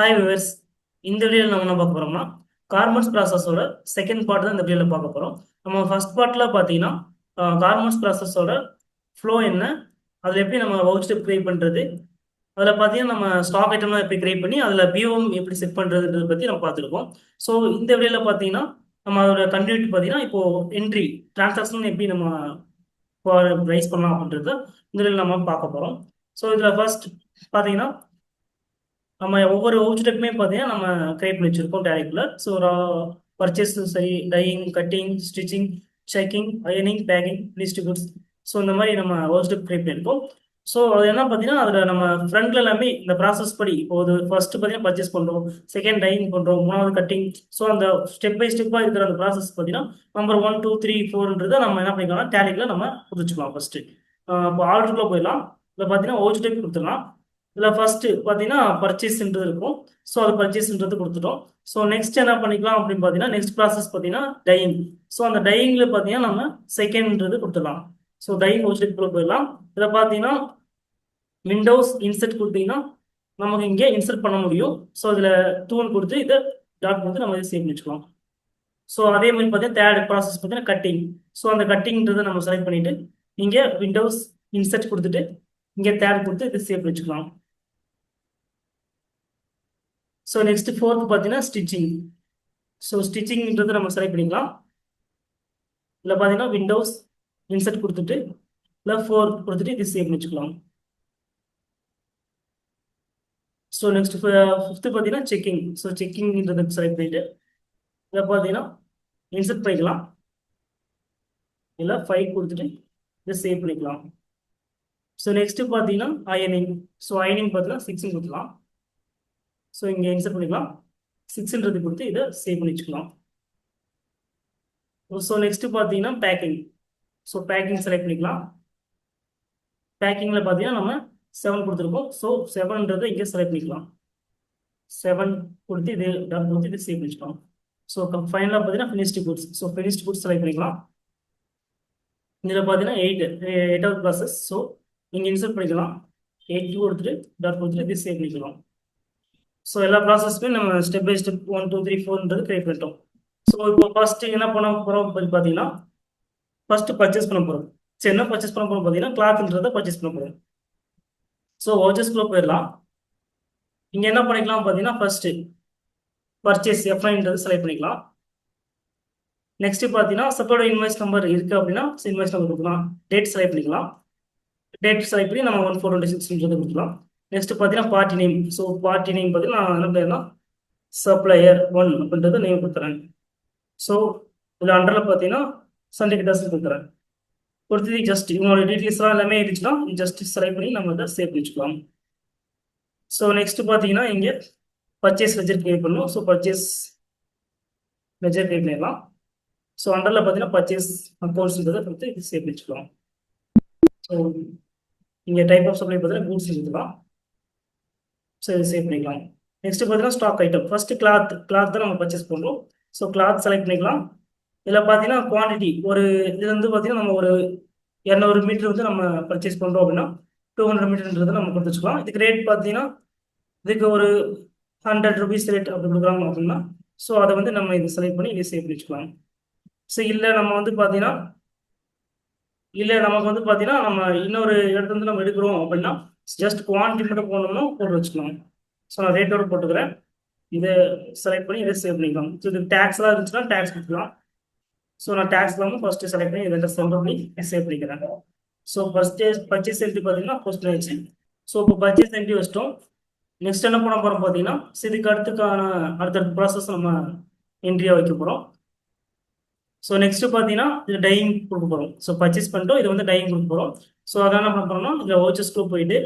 Hi viewers. இந்த வீடியோவில் நம்ம என்ன பார்க்க போறோம்னா கார்மெண்ட்ஸ் ப்ராசஸோட செகண்ட் பார்ட் தான் இந்த வீடியோவில் பார்க்க போறோம். நம்ம ஃபர்ஸ்ட் பார்ட்ல பார்த்தீங்கன்னா கார்மெண்ட்ஸ் ப்ராசஸோட ஃப்ளோ என்ன, அதில் எப்படி நம்ம வவுச்சர் கிரியேட் பண்ணுறது, அதில் பார்த்தீங்கன்னா நம்ம ஸ்டாக் ஐட்டம்லாம் எப்படி கிரியேட் பண்ணி அதில் பிஓஎம் எப்படி செட் பண்ணுறதுன்றதை பற்றி நம்ம பார்த்துருக்கோம். ஸோ இந்த வீடியோவில் பார்த்தீங்கன்னா நம்ம அதோட கண்டினியூட்டி பார்த்தீங்கன்னா இப்போ என்ட்ரி டிரான்சாக்ஷன் எப்படி நம்ம ரைஸ் பண்ணலாம் அப்படின்றத இந்த வீடியோவில் நம்ம பார்க்க போகிறோம். ஸோ இதில் ஃபர்ஸ்ட் பார்த்தீங்கன்னா நம்ம ஒவ்வொரு வவுச்சருக்குமே பார்த்தீங்கன்னா நம்ம கிரியேட் பண்ணி வச்சிருக்கோம் டேரக்டில். ஸோ பர்ச்சேஸ் சரி, டையிங், கட்டிங், ஸ்டிச்சிங், செக்கிங், அயனிங், பேக்கிங், டிஸ்ட்ரிபியூட்ஸ், ஸோ இந்த மாதிரி நம்ம வவுச்சர் கிரியேட் பண்ணியிருக்கோம். ஸோ அது என்ன பார்த்தீங்கன்னா அதில் நம்ம ஃப்ரண்ட்ல எல்லாமே இந்த ப்ராசஸ் படி இப்போ ஒரு ஃபர்ஸ்ட் பார்த்தீங்கன்னா பர்ச்சேஸ் பண்ணுறோம், செகண்ட் டையிங் பண்ணுறோம், மூணாவது கட்டிங். ஸோ அந்த ஸ்டெப் பை ஸ்டெப்பாக இருக்கிற அந்த ப்ராசஸ் பார்த்தீங்கன்னா நம்பர் 1 2 3 4ன்றதை நம்ம என்ன பண்ணிக்கலாம் டேலிக்கில் நம்ம குறிச்சிக்கலாம். ஃபர்ஸ்ட் இப்போ ஆர்டருக்குள்ளே போயிடலாம். இதில் பார்த்தீங்கன்னா வவுச்சர் கொடுத்துடலாம். இதில் ஃபர்ஸ்ட் பார்த்தீங்கன்னா பர்ச்சேஸ்ன்றது இருக்கும். ஸோ அது பர்ச்சேஸ்ன்றது கொடுத்துட்டோம். ஸோ நெக்ஸ்ட் என்ன பண்ணிக்கலாம் அப்படின்னு பார்த்தீங்கன்னா நெக்ஸ்ட் ப்ராசஸ் பார்த்தீங்கன்னா டையிங். ஸோ அந்த டையிங்கில் பார்த்தீங்கன்னா நம்ம செகண்ட்ன்றது கொடுத்துடலாம். ஸோ டையிங் வவுச்சருக்குள்ளே போயிடலாம். இதில் பார்த்தீங்கன்னா விண்டோஸ் இன்சர்ட் கொடுத்தீங்கன்னா நமக்கு இங்கே இன்சர்ட் பண்ண முடியும். ஸோ இதில் டூன் கொடுத்து இதை டாட் கொடுத்து நம்ம இதை சேவ் பண்ணிச்சுக்கலாம். ஸோ அதே மாதிரி பார்த்தீங்கன்னா தேர்ட் ப்ராசஸ் பார்த்தீங்கன்னா கட்டிங். ஸோ அந்த கட்டிங்ன்றதை நம்ம செலக்ட் பண்ணிட்டு இங்கே விண்டோஸ் இன்சர்ட் கொடுத்துட்டு இங்கே தேர்ட் கொடுத்து இதை சேவ் பண்ணிச்சுக்கலாம். ஸோ நெக்ஸ்ட் ஃபோர்த் பார்த்தீங்கன்னா ஸ்டிச்சிங். ஸோ ஸ்டிச்சிங்ன்றது நம்ம செலக்ட் பண்ணிக்கலாம். இதில் பார்த்தீங்கன்னா விண்டோஸ் இன்சர்ட் கொடுத்துட்டு இல்லை 4 கொடுத்துட்டு இது சேவ் பண்ணிச்சுக்கலாம். ஸோ நெக்ஸ்ட் ஃபிஃப்த்து பார்த்தீங்கன்னா செக்கிங். ஸோ செக்கிங்ன்றதை செலக்ட் பண்ணிட்டு இதில் பார்த்தீங்கன்னா இன்சர்ட் பண்ணிக்கலாம். இல்லை 5 கொடுத்துட்டு இதை சேவ் பண்ணிக்கலாம். ஸோ நெக்ஸ்ட் பார்த்தீங்கன்னா அயனிங். ஸோ அயனிங் பார்த்தீங்கன்னா 6 கொடுத்துக்கலாம். ஸோ இங்கே இன்சர்ட் பண்ணிக்கலாம். 6ன்றது கொடுத்து இதை சேவ் பண்ணி வச்சுக்கலாம். ஸோ நெக்ஸ்ட் பார்த்தீங்கன்னா பேக்கிங். ஸோ பேக்கிங் செலக்ட் பண்ணிக்கலாம். பேக்கிங்கில் பார்த்தீங்கன்னா நம்ம 7 கொடுத்துருக்கோம். ஸோ 7ன்றதை இங்கே செலக்ட் பண்ணிக்கலாம். 7 கொடுத்து இது டன் கொடுத்து இது சேவ் பண்ணிக்கலாம். ஸோ ஃபைனலாக பார்த்தீங்கன்னா finished goods. So finished goods select பண்ணிக்கலாம். இதில் பார்த்தீங்கன்னா 8வது ப்ராசஸ். ஸோ இங்கே இன்சர்ட் பண்ணிக்கலாம். 8 கொடுத்துட்டு டாட் கொடுத்துட்டு இது சேவ் பண்ணிக்கலாம். ஸோ எல்லா ப்ராசஸ்க்குமே நம்ம ஸ்டெப் பை ஸ்டெப் 1 2 3 4ன்றது கிரியேட் பண்ணிட்டோம். ஸோ இப்போ ஃபர்ஸ்ட் என்ன பண்ண போகிறோம் பார்த்தீங்கன்னா ஃபர்ஸ்ட் பர்ச்சேஸ் பண்ண போகிறோம். சரி, என்ன பர்ச்சேஸ் பண்ண போகிறோம் பார்த்தீங்கன்னா கிளாத்ன்றதை பர்ச்சேஸ் பண்ண போகிறோம். ஸோ வவுச்சர்ஸ்குள்ளே போயிடலாம். இங்கே என்ன பண்ணிக்கலாம் பார்த்தீங்கன்னா ஃபர்ஸ்ட் பர்ச்சேஸ் F9ன்றது செலக்ட் பண்ணிக்கலாம். நெக்ஸ்ட் பார்த்தீங்கன்னா சப்போர்ட் இன்வாய்ஸ் நம்பர் இருக்குது அப்படின்னா இன்வாய்ஸ் நம்பர் கொடுக்கலாம். டேட் செலக்ட் பண்ணிக்கலாம். டேட் செலக்ட் பண்ணி நம்ம 1426ன்றது கொடுக்கலாம். நெக்ஸ்ட் பார்த்தீங்கன்னா party name. So party name பார்த்தீங்கன்னா நான் என்ன பண்ணுறேன்னா சப்ளையர் 1 அப்படின்றத நேம் கொடுத்துறேன். ஸோ இதில் அண்டரில் பார்த்தீங்கன்னா சண்டிகேட்டர்ஸ் கொடுத்துறேன். கொடுத்து ஜஸ்ட் இவங்களோட டீட்டெயில்ஸ்லாம் எல்லாமே இருந்துச்சுன்னா ஜஸ்ட் செலக்ட் பண்ணி நம்ம அதை சேவ் பண்ணிச்சுக்கலாம். ஸோ நெக்ஸ்ட் பார்த்தீங்கன்னா இங்கே பர்ச்சேஸ் லெஜர் கிரியேட் பண்ணணும். ஸோ பர்ச்சேஸ் லெஜர் கிரியேட் பண்ணிடலாம். ஸோ அண்டரில் பார்த்தீங்கன்னா பர்ச்சேஸ் அக்கௌண்ட்ஸ்ன்றதை கொடுத்து இது சேவ் பண்ணிச்சுக்கலாம். ஸோ இங்கே டைப் ஆஃப் சப்ளை பார்த்தீங்கன்னா கூட்ஸ் எடுத்துக்கலாம். ஸோ இது சேவ் பண்ணிக்கலாம். நெக்ஸ்ட் பார்த்தீங்கன்னா ஸ்டாக் ஐட்டம். ஃபர்ஸ்ட் கிளாத் தான் நம்ம பர்ச்சேஸ் பண்ணுறோம். ஸோ கிளாத் செலக்ட் பண்ணிக்கலாம். இதில் பார்த்தீங்கன்னா குவான்டிட்டி ஒரு இது வந்து பார்த்தீங்கன்னா நம்ம ஒரு 200 மீட்டர் வந்து நம்ம பர்ச்சேஸ் பண்ணுறோம் அப்படின்னா 200 மீட்டர்ன்றதை நம்ம கொடுத்து வச்சுக்கலாம். இதுக்கு ரேட் பார்த்தீங்கன்னா இதுக்கு ஒரு 100 ருபீஸ் ரேட் அப்படி கொடுக்குறாங்க அப்படின்னா ஸோ அதை வந்து நம்ம இது செலக்ட் பண்ணி இதை சேவ் பண்ணி வச்சுக்கலாம். ஸோ இல்லை நம்ம வந்து பார்த்தீங்கன்னா இல்லை நமக்கு வந்து பார்த்தீங்கன்னா நம்ம இன்னொரு இடத்துல வந்து நம்ம எடுக்கிறோம் அப்படின்னா ஜஸ்ட் குவான்டிட்டி மட்டும் போடணும்னா போட்டு வச்சுக்கலாம். ஸோ நான் ரேட்டோட போட்டுக்கிறேன். இதை செலக்ட் பண்ணி இதை சேவ் பண்ணிக்கலாம். ஸோ இது டேக்ஸ்லாம் இருந்துச்சுன்னா டேக்ஸ் கொடுத்துக்கலாம். ஸோ நான் டேக்ஸ் இல்லாமல் ஃபர்ஸ்ட் செலக்ட் பண்ணி இதை சென்டர் பண்ணி சேவ் பண்ணிக்கிறேன். ஸோ பர்ச்சேஸ் என்ட்ரி பார்த்தீங்கன்னா போஸ்ட் ஆயிடுச்சு. ஸோ இப்போ பர்ச்சேஸ் என்ட்ரி வச்சிட்டோம். நெக்ஸ்ட் என்ன பண்ண போகிறோம் பார்த்தீங்கன்னா இதுக்கு அடுத்தடுத்த ப்ராசஸ் நம்ம என்ட்ரியாக வைக்க போகிறோம். ஸோ நெக்ஸ்ட் பார்த்தீங்கன்னா இது டையிங் கொடுக்க போகிறோம். ஸோ பர்ச்சேஸ் பண்ணிட்டோம். இது வந்து டையிங் கொடுக்க போகிறோம். ஸோ அதான் என்ன பண்ண போகிறோம்னா இதில் வவுச்சர்ஸ்க்கு போயிட்டு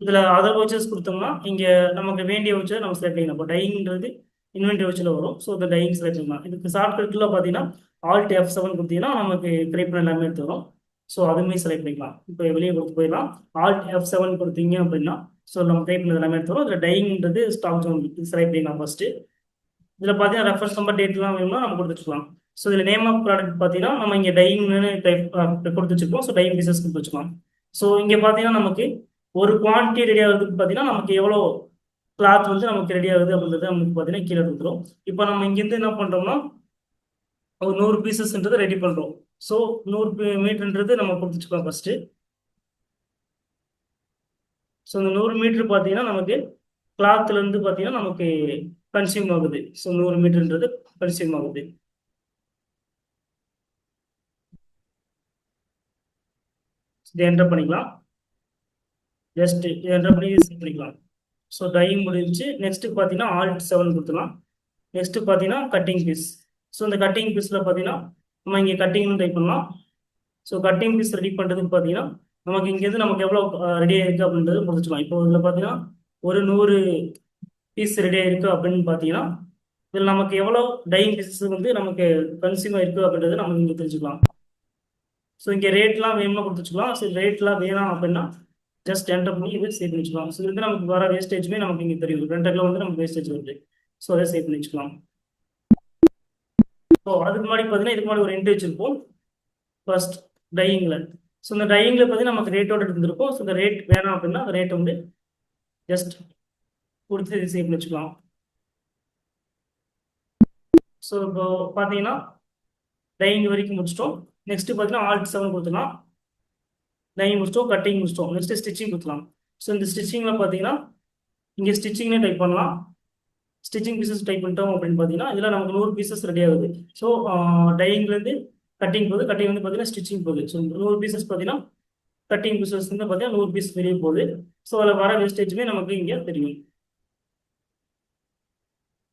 இதில் அதர் வவுச்சர்ஸ் கொடுத்தோம்னா இங்கே நமக்கு வேண்டிய வவுச்சர் நம்ம செலக்ட் பண்ணிக்கலாம். இப்போ டையிங்கிறது இன்வென்ட்ரி வவுச்சரில் வரும். ஸோ இந்த டையிங் செலக்ட் பண்ணலாம். இதுக்கு ஷார்ட்கட்டில் பார்த்தீங்கன்னா Alt F7 கொடுத்தீங்கன்னா நமக்கு கிரியேட் பண்ண எல்லாமே எடுத்து வரும். ஸோ அதுவுமே செலக்ட் பண்ணிக்கலாம். இப்போ வெளியே கொடுத்து போயிடலாம். Alt F7 கொடுத்தீங்க அப்படின்னா ஸோ நம்ம கிரியேட் பண்ணது எல்லாமே எடுத்து வரும். இதில் டையிங்கிறது ஸ்டாக் ஜோன் செலக்ட் பண்ணிக்கலாம் ஃபர்ஸ்ட். இதில் பார்த்தீங்கன்னா ரெஃபரன்ஸ் நம்பர் டேட்லாம் வேணும்னா நம்ம கொடுத்துக்கலாம். ஸோ இதில் நேம் ஆஃப் ப்ராடக்ட் பார்த்தீங்கன்னா நம்ம இங்கே டையிங்னு டைப் கொடுத்து வச்சுருக்கோம். ஸோ டையிங் பீசஸ் கொடுத்து வச்சுக்கலாம். ஸோ இங்கே பார்த்தீங்கன்னா நமக்கு ஒரு குவான்டிட்டி ரெடி ஆகிறதுக்கு பார்த்தீங்கன்னா நமக்கு எவ்வளோ கிளாத் வந்து நமக்கு ரெடி ஆகுது அப்படின்றது நமக்கு பார்த்தீங்கன்னா கீழே கொடுத்துரும். இப்போ நம்ம இங்கேருந்து என்ன பண்ணுறோம்னா ஒரு 100 பீசஸ்ன்றது ரெடி பண்ணுறோம். ஸோ 100 மீட்டர்ன்றது நம்ம கொடுத்துச்சுக்கலாம் ஃபர்ஸ்ட்டு. ஸோ இந்த 100 மீட்டர் பார்த்தீங்கன்னா நமக்கு கிளாத்லேருந்து பார்த்தீங்கன்னா நமக்கு கன்சியூம் ஆகுது. ஸோ 100 மீட்டர்ன்றது கன்சியூம் ஆகுது. இதை என்டர் பண்ணிக்கலாம். ஜஸ்ட் என்டர் பண்ணி செட் பண்ணிக்கலாம். ஸோ டையிங் முடிஞ்சு நெக்ஸ்ட் பார்த்தீங்கன்னா Alt 7 கொடுத்துலாம். நெக்ஸ்ட் பார்த்தீங்கன்னா கட்டிங் பீஸ். ஸோ இந்த கட்டிங் பீஸில் பார்த்தீங்கன்னா நம்ம இங்கே கட்டிங்னு டைப் பண்ணலாம். ஸோ கட்டிங் பீஸ் ரெடி பண்ணுறதுக்கு பார்த்தீங்கன்னா நமக்கு இங்கேருந்து நமக்கு எவ்வளோ ரெடி ஆயிருக்கு அப்படின்றது முடிச்சுக்கலாம். இப்போ இதில் பார்த்தீங்கன்னா ஒரு 100 பீஸ் ரெடி ஆயிருக்கு அப்படின்னு பார்த்தீங்கன்னா இதில் நமக்கு எவ்வளோ டையிங் பீஸஸ் வந்து நமக்கு கன்சியூம் ஆயிருக்கு அப்படின்றது நமக்கு இங்கே தெரிஞ்சுக்கலாம். ஸோ இங்கே ரேட்லாம் வேணும்னா கொடுத்துச்சுக்கலாம். ஸோ ரேட்லாம் வேணாம் அப்படின்னா ஜஸ்ட் என்டர் பண்ணி இதை சேவ் பண்ணி வச்சுக்கலாம். ஸோ இது நமக்கு வர வேஸ்டேஜுமே நமக்கு இங்கே தெரியும். ரெண்டரில் வந்து நமக்கு வேஸ்டேஜ் வருது. ஸோ அதை சேவ் பண்ணி வச்சுக்கலாம். ஸோ அதுக்கு முன்னாடி பார்த்தீங்கன்னா இதுக்கு முன்னாடி ஒரு என்ட்ரி வச்சிருப்போம் ஃபர்ஸ்ட் டையிங்கில். ஸோ இந்த டையிங்கில் பார்த்தீங்கன்னா நமக்கு ரேட்டோட இருந்திருக்கும். ஸோ இந்த ரேட் வேணாம் அப்படின்னா அந்த ரேட்டை வந்து ஜஸ்ட் கொடுத்து இது சேவ் பண்ணி வச்சுக்கலாம். ஸோ இப்போ பார்த்தீங்கன்னா டையிங் வரைக்கும் முடிச்சிட்டோம். நெக்ஸ்ட் பார்த்தீங்கன்னா Alt 7 கொடுத்துக்கலாம். டையிங் முடிச்சிட்டோம், கட்டிங் முடிச்சிட்டோம். Next stitching கொடுத்துலாம். ஸோ இந்த ஸ்டிச்சிங்கில் பார்த்தீங்கன்னா இங்கே ஸ்டிச்சிங்னே டைப் பண்ணலாம். ஸ்டிச்சிங் பீசஸ் டைப் பண்ணிட்டோம் அப்படின்னு பார்த்தீங்கன்னா இதில் நமக்கு 100 பீசஸ் ரெடி ஆகுது. ஸோ டையிங்லேருந்து கட்டிங் போகுது, கட்டிங் வந்து பார்த்தீங்கன்னா ஸ்டிச்சிங் போகுது. ஸோ 100 பீசஸ் பார்த்தீங்கன்னா கட்டிங் பீசஸ் வந்து பார்த்தீங்கன்னா 100 பீஸ் வெளியே போகுது. ஸோ அதில் வர வேஸ்டேஜுமே நமக்கு இங்கே தெரியும்.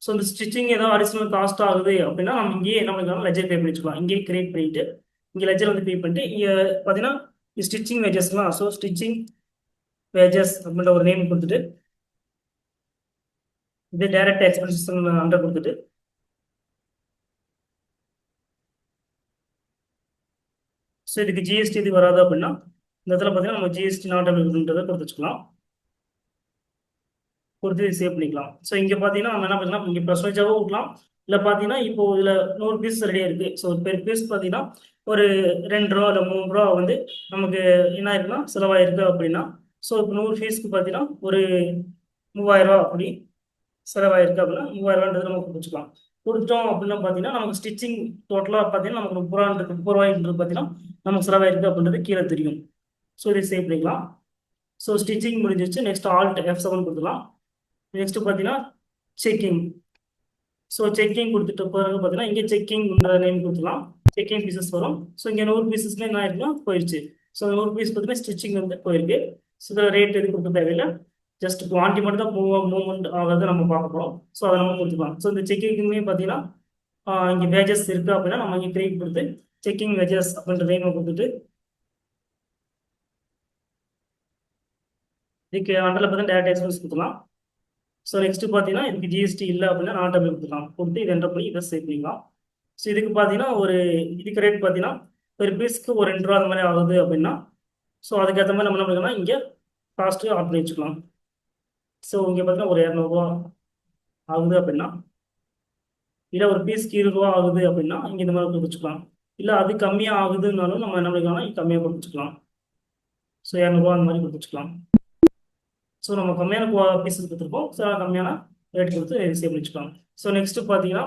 ஸோ இந்த ஸ்டிச்சிங் ஏதாவது அடிஷனல் காஸ்ட் ஆகுது அப்படின்னா நம்ம இங்கேயே என்ன பண்ணிக்கலாம், லெஜர் பே பண்ணிச்சுக்கலாம். இங்கேயே கிரியேட் பண்ணிட்டு இங்கே லெஜர் வந்து பே பண்ணிட்டு இங்கே பார்த்தீங்கன்னா ஸ்டிச்சிங் வேஜஸ்லாம். ஸோ ஸ்டிச்சிங் வேஜஸ் அப்படின்ற ஒரு நேம் கொடுத்துட்டு இது டைரக்ட் எக்ஸ்பென்சஸ் அண்டர் கொடுத்துட்டு ஸோ இதுக்கு ஜிஎஸ்டி இது வராது அப்படின்னா இந்த இடத்துல பார்த்தீங்கன்னா நம்ம ஜிஎஸ்டி நாட் அவைலபிள்ன்றதை கொடுத்துக்கலாம். கொடுத்து சேவ் பண்ணிக்கலாம். ஸோ இங்கே பார்த்தீங்கன்னா நம்ம என்ன பண்ணலாம், இங்கே ப்ரொசீஜராகவும் விடலாம். இல்லை பார்த்தீங்கன்னா இப்போ இதில் 100 பீஸ் ரெடியாக இருக்குது. ஸோ பெர் பீஸ் பார்த்தீங்கன்னா ஒரு 2 ரூபா இல்லை 3 ரூபா வந்து நமக்கு என்ன இருக்குன்னா செலவாயிருக்கு அப்படின்னா ஸோ இப்போ 100 ஃபீஸ்க்கு பார்த்தீங்கன்னா ஒரு 3000 ரூபா அப்படி செலவாயிருக்கு அப்படின்னா 3000 ரூபான்றது நம்ம கொடுத்துக்கலாம். கொடுத்துட்டோம் அப்படின்னா பார்த்தீங்கன்னா நமக்கு ஸ்டிச்சிங் டோட்டலாக பார்த்தீங்கன்னா நமக்கு 30 ரூபான்றது பார்த்தீங்கன்னா நமக்கு செலவாயிருக்கு அப்படின்றது கீழே தெரியும். ஸோ இதை சேவ் பண்ணிக்கலாம். ஸோ ஸ்டிச்சிங் முடிஞ்சிச்சு. நெக்ஸ்ட் Alt F7 கொடுத்துக்கலாம். நெக்ஸ்ட் பார்த்தீங்கன்னா செக்கிங். ஸோ செக்கிங் கொடுத்துட்டு பிறகு பார்த்தீங்கன்னா இங்கே செக்கிங்ன்ற நேம் கொடுத்துக்கலாம். செக்கிங் பீசஸ் வரும். ஸோ இங்கே 100 பீசஸ்மே என்ன ஆயிருக்குன்னா போயிடுச்சு. ஸோ 100 பீஸ் பார்த்தீங்கன்னா ஸ்டிச்சிங் வந்து போயிருக்கு. ஸோ இதில் ரேட் எது கொடுக்க தேவையில்லை. ஜஸ்ட் குவான்டிட்டி மட்டும் தான் மூவ்மெண்ட் ஆகிறத நம்ம பார்க்க போகிறோம். ஸோ அதை நம்ம கொடுத்துக்கலாம். ஸோ இந்த செக்கிங்குமே பார்த்தீங்கன்னா இங்கே வேஜஸ் இருக்குது அப்படின்னா நம்ம இங்கே கிரியேட் கொடுத்து செக்கிங் வேஜஸ் அப்படின்ற நேம் கொடுத்துட்டு இதுக்கு அண்டரில் பார்த்தீங்கன்னா டேரக்ட் எக்ஸ்பென்ஸ் கொடுத்துக்கலாம். ஸோ நெக்ஸ்ட் பார்த்தீங்கன்னா இதுக்கு ஜிஎஸ்டி இல்லை அப்படின்னா நாட் அவைலபிள் கொடுத்துக்கலாம். கொடுத்து இதை என்டர் பண்ணி இதை சேவ் பண்ணிக்கலாம். ஸோ இதுக்கு பார்த்தீங்கன்னா இதுக்கு ரேட் பார்த்தீங்கன்னா ஒரு பீஸ்க்கு ஒரு 2 ரூபா அந்த மாதிரி ஆகுது அப்படின்னா ஸோ அதுக்கேற்ற மாதிரி நம்ம என்ன பண்ணிக்கலாம், இங்கே காஸ்ட்டு ஆட் பண்ணி வச்சுக்கலாம். ஸோ இங்கே பார்த்தீங்கன்னா ஒரு 200 ரூபா ஆகுது அப்படின்னா இல்லை ஒரு பீஸ்க்கு 20 ரூபா ஆகுது அப்படின்னா இங்கே இந்த மாதிரி கொடுத்துக்கலாம். இல்லை அது கம்மியாக ஆகுதுன்னாலும் நம்ம என்ன பண்ணிக்கலாம், கம்மியாக கொடுத்துக்கலாம். ஸோ 200 ரூபா அந்த மாதிரி கொடுத்துக்கலாம். ஸோ நம்ம கம்மியான பீசஸ் கொடுத்துருக்கோம். ஸோ கம்மியான ரேட் கொடுத்து சேவ் பண்ணிச்சுக்கலாம். ஸோ நெக்ஸ்ட் பார்த்தீங்கன்னா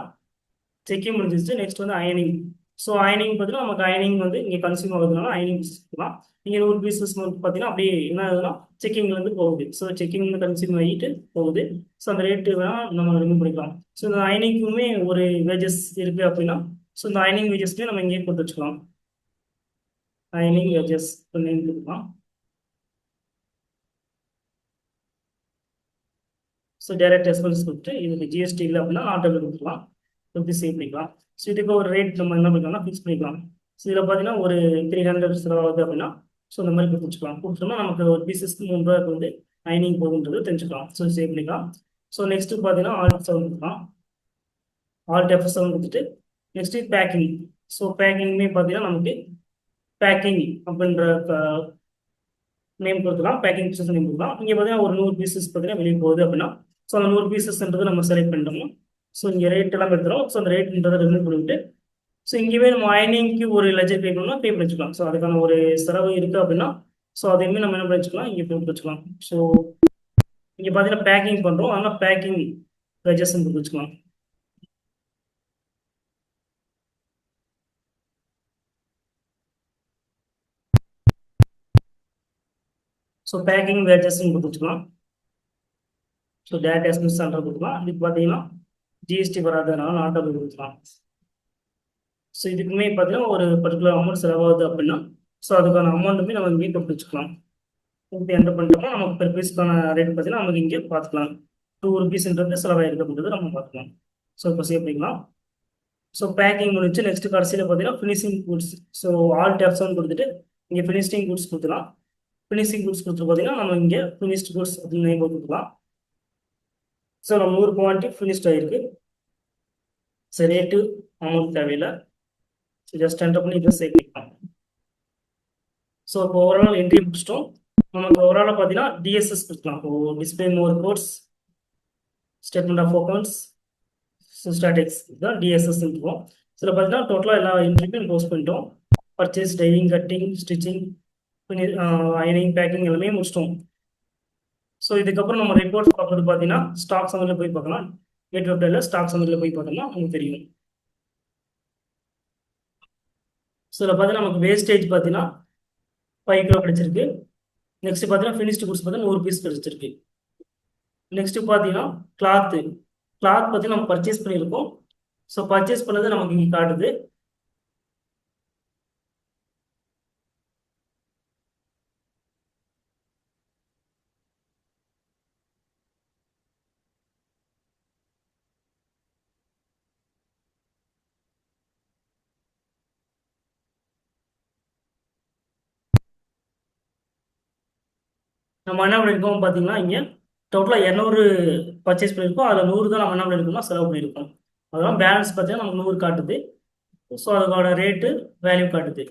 செக்கிங் முடிஞ்சிச்சு. நெக்ஸ்ட் வந்து அயனிங். ஸோ அயனிங் பார்த்தீங்கன்னா நமக்கு அயனிங் வந்து இங்கே கன்சியூம் ஆகுதுனால அயனிங் பீசஸ் கொடுக்கலாம். இங்கே 100 பீசஸ் பார்த்தீங்கன்னா அப்படியே என்ன ஆகுதுன்னா செக்கிங்லேருந்து போகுது. ஸோ செக்கிங் கன்சியூம் ஆகிட்டு போகுது. ஸோ அந்த ரேட்டு வேணால் நம்ம ரிமூவ் பண்ணிக்கலாம். ஸோ இந்த அயனிங்குமே ஒரு வேஜஸ் இருக்குது அப்படின்னா ஸோ இந்த அயனிங் வேஜஸ்லேயே நம்ம இங்கேயே கொடுத்து வச்சுக்கலாம். அயனிங் வேஜஸ் நேம் கொடுக்கலாம். ஸோ டைரக்ட் எக்ஸ்பென்ஸ் கொடுத்து இதுக்கு ஜிஎஸ்டி இல்லை அப்படின்னா நாட் அவைலபிள் கொடுத்துக்கலாம். கொடுத்து சேவ் பண்ணிக்கலாம். ஸோ இதுக்கு ஒரு ரேட் நம்ம என்ன பண்ணிக்கலாம்னா ஃபிக்ஸ் பண்ணிக்கலாம். ஸோ இதில் பார்த்தீங்கன்னா ஒரு 300 செலவாகுது அப்படின்னா ஸோ இந்த மாதிரி கொடுத்துக்கலாம். கொடுத்தோம்னா நமக்கு ஒரு பீசஸ்க்கு 3 ரூபாய்க்கு வந்து அயனிங் போகுன்றது தெரிஞ்சுக்கலாம். ஸோ சேவ் பண்ணிக்கலாம். ஸோ நெக்ஸ்ட் பார்த்தீங்கன்னா Alt 7 கொடுக்கலாம். Alt F7 கொடுத்துட்டு நெக்ஸ்ட் பேக்கிங். ஸோ பேக்கிங்குமே பார்த்தீங்கன்னா நமக்கு பேக்கிங் அப்படின்ற நேம் கொடுத்துக்கலாம். பேக்கிங் பீசஸ் நேம் கொடுக்கலாம். இங்கே பார்த்தீங்கன்னா ஒரு 100 பீசஸ் பார்த்தீங்கன்னா வெளியே போகுது அப்படின்னா ஸோ அந்த 100 பீசஸ்ன்றது நம்ம செலக்ட் பண்ணிட்டோம். ஸோ இங்கே ரேட் எல்லாம் எடுத்துரும். ஸோ அந்த ரேட்ன்றதை ரிமூவ் பண்ணிவிட்டு ஸோ இங்கேயுமே நம்ம அயனிங்க்கு ஒரு லெஜர் பே பண்ணணும், பே பண்ணி வச்சுக்கலாம். ஸோ அதுக்கான ஒரு செலவு இருக்குது அப்படின்னா ஸோ அதையுமே நம்ம என்ன பண்ணி வச்சுக்கலாம், இங்கே போட்டு வச்சுக்கலாம். ஸோ இங்கே பார்த்தீங்கன்னா பேக்கிங் பண்ணுறோம், அதனால் பேக்கிங் வெஜஸ் வச்சுக்கலாம். ஸோ பேக்கிங் வேஜஸ் கொடுத்துக்கலாம். ஸோ டேட் எஸ்எம்எஸ் சென்டர் கொடுக்கலாம். இதுக்கு பார்த்தீங்கன்னா ஜிஎஸ்டி வராதனால நாட் அப்ளை கொடுக்கலாம். ஸோ இதுக்குமே பார்த்தீங்கன்னா ஒரு பர்டிகுலர் அமௌண்ட் செலவாகுது அப்படின்னா ஸோ அதுக்கான அமௌண்ட்டுமே நம்ம இங்கே கொடுத்து வச்சுக்கலாம். கொடுத்து என்டர் பண்ணிட்டோம்னா நமக்கு பெர் பீஸ்க்கான ரேட் பார்த்தீங்கன்னா நமக்கு இங்கே பார்த்துக்கலாம். 2 rupeesன்றது செலவாயிருக்கு அப்படின்றது நம்ம பார்த்துக்கலாம். ஸோ இப்போ சேவ் பண்ணிக்கலாம். ஸோ பேக்கிங் முடிச்சு நெக்ஸ்ட் கடைசியில் பார்த்தீங்கன்னா ஃபினிஷிங் குட்ஸ். ஸோ ஆல் டேப்ஸ்னு கொடுத்துட்டு இங்கே ஃபினிஷிங் குட்ஸ் கொடுத்துக்கலாம். ஃபினிஷிங் குட்ஸ் கொடுத்து பார்த்தீங்கன்னா நம்ம இங்கே ஃபினிஷ்ட் குட்ஸ் அப்படின்னு நேம் கொடுத்துக்கலாம். ஸோ நம்ம 100 குவான்டிட்டி ஃபினிஷ்ட் ஆகிருக்கு. ஸோ ரேட்டு அமௌண்ட் தேவையில்லை. ஸோ ஜஸ்ட் என்டர் பண்ணி இதை சேவ் பண்ணிக்கலாம். ஸோ இப்போ ஓவரால் என்ட்ரி முடிச்சிட்டோம். நமக்கு ஓவராலாக பார்த்தீங்கன்னா டிஎஸ்எஸ் கொடுக்கலாம். இப்போ display more codes, statement of accounts, statics இதுதான் டிஎஸ்எஸ் இருக்கும். இதில் பார்த்தீங்கன்னா டோட்டலாக எல்லா என்ட்ரிக்கும் போஸ்ட் பண்ணிட்டோம். பர்ச்சேஸ், டைவிங், கட்டிங், ஸ்டிச்சிங், அயனிங், பேக்கிங் எல்லாமே முடிச்சிட்டோம். ஸோ இதுக்கப்புறம் நம்ம ரிப்போர்ட் பார்க்குறது பார்த்தீங்கன்னா ஸ்டாக் சம்மரியில் போய் பார்க்கலாம். கேட் வெப்டைல ஸ்டாக் சம்மரியில் போய் பார்த்தோம்னா உங்களுக்கு தெரியும். ஸோ இதில் பார்த்தீங்கன்னா நமக்கு வேஸ்டேஜ் பார்த்தீங்கன்னா 5 கிலோ கிடைச்சிருக்கு. நெக்ஸ்ட் பார்த்தீங்கன்னா ஃபினிஷ்டு குட்ஸ் பார்த்தீங்கன்னா 100 பீஸ் கிடைச்சிருக்கு. நெக்ஸ்ட் பார்த்தீங்கன்னா கிளாத் பார்த்தீங்கன்னா நம்ம பர்ச்சேஸ் பண்ணியிருக்கோம். ஸோ பர்ச்சேஸ் பண்ணது நமக்கு இங்கே காட்டுது. நம்ம என்ன பண்ணியிருக்கோம் பார்த்தீங்கன்னா இங்கே டோட்டலாக 200 பர்ச்சேஸ் பண்ணியிருக்கோம். அதில் 100 தான் நம்ம என்ன பண்ணியிருக்கோம்னா செலவு பண்ணியிருக்கோம். அதெல்லாம் பேலன்ஸ் பார்த்தீங்கன்னா நமக்கு 100 காட்டுது. ஸோ அதோட ரேட்டு வேல்யூ காட்டுது.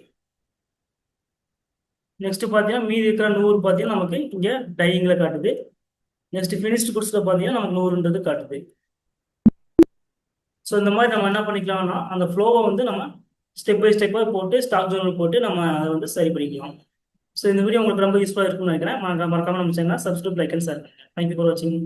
நெக்ஸ்ட் பார்த்தீங்கன்னா மீதி இருக்கிற 100 பார்த்தீங்கன்னா நமக்கு இங்கே டையிங்கில் காட்டுது. நெக்ஸ்ட் ஃபினிஷ்டு குட்ஸில் பார்த்தீங்கன்னா நமக்கு 100ன்றது காட்டுது. ஸோ இந்த மாதிரி நம்ம என்ன பண்ணிக்கலாம்னா அந்த ஃப்ளோவை வந்து நம்ம ஸ்டெப் பை ஸ்டெப்பாக போட்டு ஸ்டாக் ஜோனல் போட்டு நம்ம அதை வந்து சரி பண்ணிக்கலாம். ஸோ இந்த வீடியோ உங்களுக்கு ரொம்ப யூஸ்ஃபுல்லாக இருக்கும்னு நினைக்கிறேன். மறக்காம நம்ம channel subscribe, like and share. Thank you for வாட்சிங்.